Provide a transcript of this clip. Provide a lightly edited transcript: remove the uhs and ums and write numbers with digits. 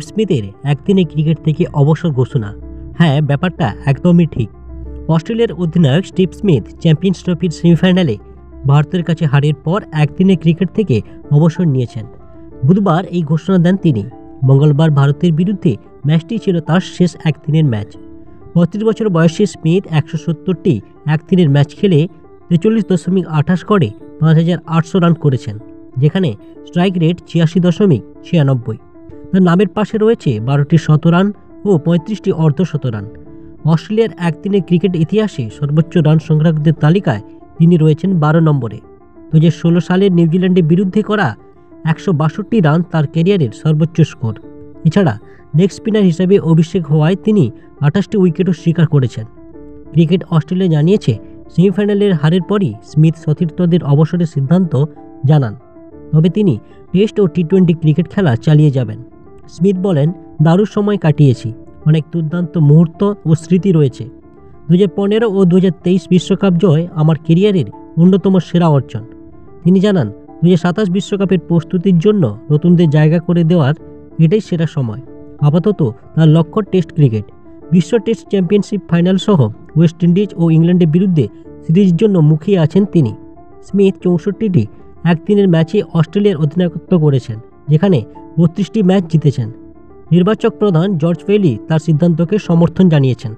স্মিথের একদিনের ক্রিকেট থেকে অবসর ঘোষণা। হ্যাঁ, ব্যাপারটা একদমই ঠিক। অস্ট্রেলিয়ার অধিনায়ক স্টিভ স্মিথ চ্যাম্পিয়ন্স ট্রফির সেমিফাইনালে ভারতের কাছে হারের পর একদিনের ক্রিকেট থেকে অবসর নিয়েছেন। বুধবার এই ঘোষণা দেন তিনি। মঙ্গলবার ভারতের বিরুদ্ধে ম্যাচটি ছিল তার শেষ একদিনের ম্যাচ। ৩৫ বছর বয়সী স্মিথ ১৭০টি একদিনের ম্যাচ খেলে ৪৩.২৮ করে ৫,৮০০ রান করেছেন, যেখানে স্ট্রাইক রেট ৮৬.৯৬। তার নামের পাশে রয়েছে ১২টি শতরান ও ৩৫টি অর্ধশতরান। অস্ট্রেলিয়ার একদিনের ক্রিকেট ইতিহাসে সর্বোচ্চ রান সংগ্রাহকদের তালিকায় তিনি রয়েছেন ১২ নম্বরে। ২০১৬ সালের নিউজিল্যান্ডের বিরুদ্ধে করা ১৬২ রান তার ক্যারিয়ারের সর্বোচ্চ স্কোর। এছাড়া লেগ স্পিনার হিসেবে অভিষেক হওয়ায় তিনি ২৮টি উইকেটও শিকার করেছেন। ক্রিকেট অস্ট্রেলিয়া জানিয়েছে, সেমিফাইনালের হারের পরই স্মিথ সতীর্থদের অবসরের সিদ্ধান্ত জানান, তবে তিনি টেস্ট ও টি-20 ক্রিকেট খেলা চালিয়ে যাবেন। স্মিথ বলেন, দারুণ সময় কাটিয়েছি, অনেক দুর্দান্ত মুহূর্ত ও স্মৃতি রয়েছে। ২০১৫ ও ২০২৩ বিশ্বকাপ জয় আমার ক্যারিয়ারের অন্যতম সেরা অর্জন। তিনি জানান, ২০২৭ বিশ্বকাপের প্রস্তুতির জন্য নতুনদের জায়গা করে দেওয়ার এটাই সেরা সময়। আপাতত তার লক্ষ্য টেস্ট ক্রিকেট। বিশ্ব টেস্ট চ্যাম্পিয়নশিপ ফাইনাল সহ ওয়েস্ট ইন্ডিজ ও ইংল্যান্ডের বিরুদ্ধে সিরিজের জন্য মুখিয়ে আছেন তিনি। স্মিথ ৬৪টি একদিনের ম্যাচে অস্ট্রেলিয়ার অধিনায়কত্ব করেছেন, যেখানে ৩২টি ম্যাচ জিতেছেন। নির্বাচক প্রধান জর্জ বেইলি তার সিদ্ধান্তকে সমর্থন জানিয়েছেন।